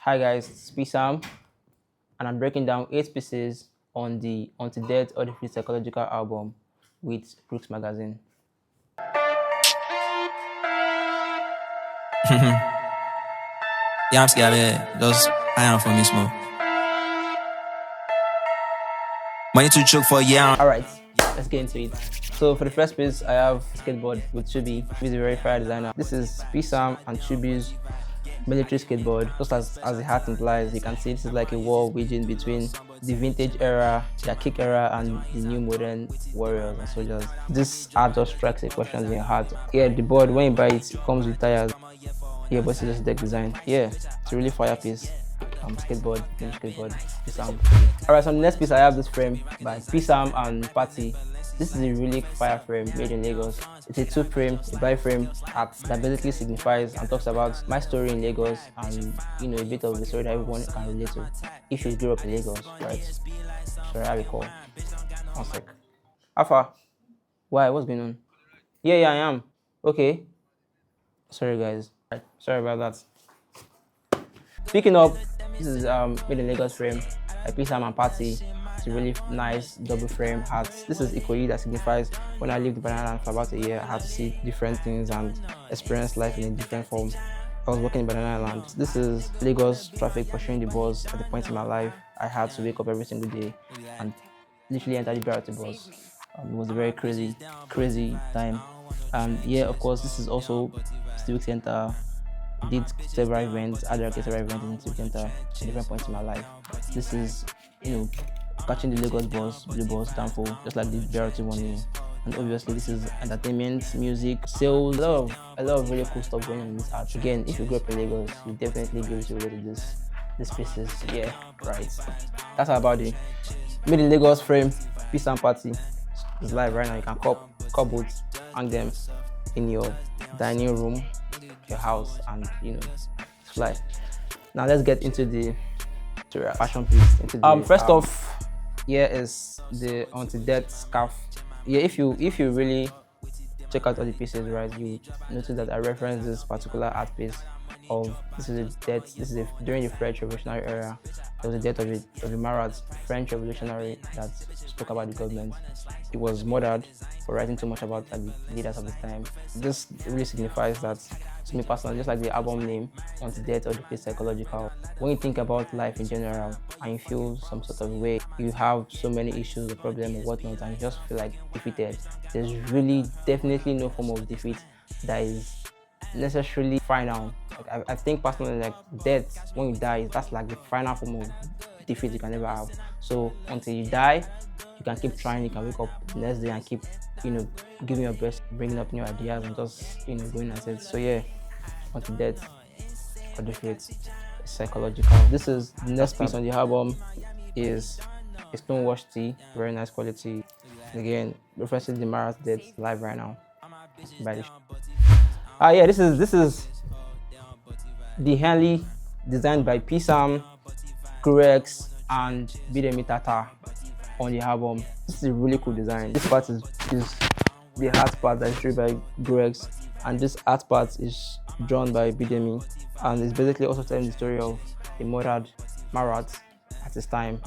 Hi guys, it's Psam, and I'm breaking down 8 pieces on the Until Death or Defeat Psychological album with Brooks Magazine. Yeah, I'm scared of it. Those I am for me smoke. Money to choke for Alright, let's get into it. So for the first piece, I have skateboard with Chubi. He's a very fire designer. This is Psam and Chubi's military skateboard. Just as the hat implies, you can see this is like a war waging between the vintage era, the kick era, and the new modern warriors and soldiers. This art just strikes a question in your heart. Yeah, the board, when you buy it, it comes with tires. Yeah, but it's just deck design. Yeah, it's a really fire piece. Skateboard, Psam. Alright, so the next piece I have this frame by Psam and Patty. This is a really fire frame made in Lagos. It's a 2-frame, a bi-frame art that basically signifies and talks about my story in Lagos and a bit of the story that everyone can relate to if you grew up in Lagos, right? Sorry, I recall. 1 sec. Alpha, why? What's going on? Yeah, I am. Okay. Sorry guys. Right. Sorry about that. Picking up, this is made in Lagos frame by Psam and Patty. It's a really nice double frame hat. This is Ikoyi that signifies when I lived in Banana Land for about a year, I had to see different things and experience life in a different form. I was working in Banana Land. This is Lagos traffic pursuing the bus at the point in my life. I had to wake up every single day and literally enter the BRT bus. It was a very crazy time. And yeah, of course, this is also Civic Center. Did several events, other several events in Civic Center at different points in my life. This is, catching the Lagos bus, Blue Bus, Downfall, just like the BRT one. And obviously, this is entertainment, music, sales, a lot of really cool stuff going on in this art. Again, if you grew up in Lagos, you definitely be able to relate to this pieces. Yeah, right. That's about it. Made in Lagos frame, Psam Party. It's live right now. You can cop boots, hang them in your dining room, your house, and fly. Now let's get into the fashion piece. First off, here is the Until Death scarf. Yeah, if you really check out all the pieces, right, you notice that I reference this particular art piece of during the French Revolutionary era. There was a death of a Marat, French revolutionary that spoke about the government. He was murdered for writing too much about the leaders of the time. This really signifies that, to me personally, just like the album name, Until Death or Defeat Psychological, when you think about life in general and you feel some sort of way, you have so many issues or problems or whatnot, and you just feel like defeated, there's really definitely no form of defeat that is necessarily final. I think personally, like death, when you die, that's like the final form of defeat you can ever have. So until you die, you can keep trying. You can wake up the next day and keep giving your best, bringing up new ideas and just going at it. So yeah, Until Death or Defeat Psychological. This is the next piece on the album. Is a stonewashed tee, very nice quality. Again, referencing the Mara's death live right now by the yeah, this is the Henley designed by Psam, Kurex, and Bidemi Tata on the album. This is a really cool design. This part is the art part that is drawn by Kurex, and this art part is drawn by Bidemi, and it's basically also telling the story of the murdered Marat at his time.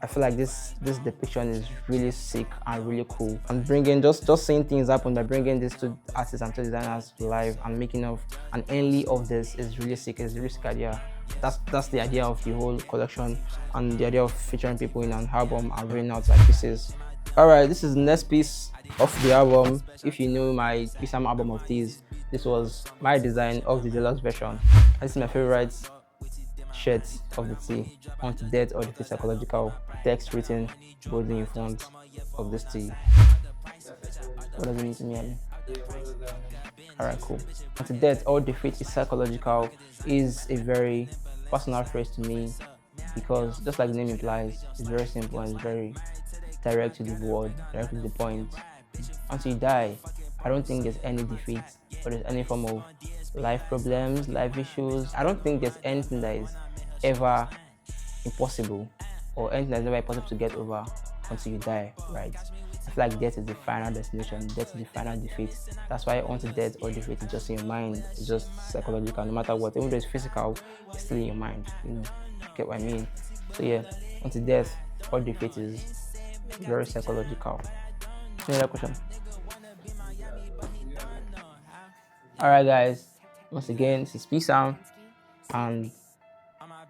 I feel like this depiction is really sick and really cool. And bringing just seeing things happen by bringing these two artists and two designers to life and making of an Henley of this is really sick. It's a really sick idea. That's the idea of the whole collection and the idea of featuring people in an album and bringing out like pieces. Alright, this is the next piece of the album. If you know my Psam album of these, this was my design of the deluxe version. This is my favorite shirt of the tee, Until Death or Defeat Psychological, text written boldly in front of this tee. What does it mean to me, Ali? Alright, cool. Until Death or Defeat is Psychological is a very personal phrase to me because, just like the name implies, it's very simple and it's very direct to the word, direct to the point. Until you die, I don't think there's any defeat or there's any form of life problems, life issues. I don't think there's anything that is ever impossible or anything that's never impossible to get over until you die, right? I feel like death is the final destination, death is the final defeat. That's why unto death or defeat is just in your mind, it's just psychological, no matter what. Even though it's physical, it's still in your mind, get what I mean? So yeah, unto death or defeat is very psychological. Any other question? Alright guys, once again, this is Psam, and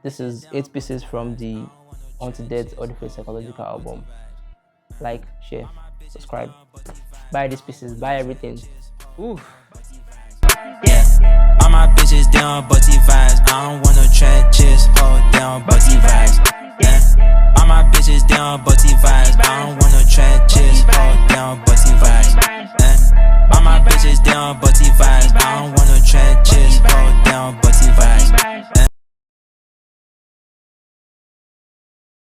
this is 8 pieces from the Unto Death or Defeat Psychological album. Like, share, subscribe, buy these pieces, buy everything. Ooh. Yeah, all my bitches down butty vibes. I don't want no trenches, oh down butty vibes. Yeah, all my bitches down butty vibes. I don't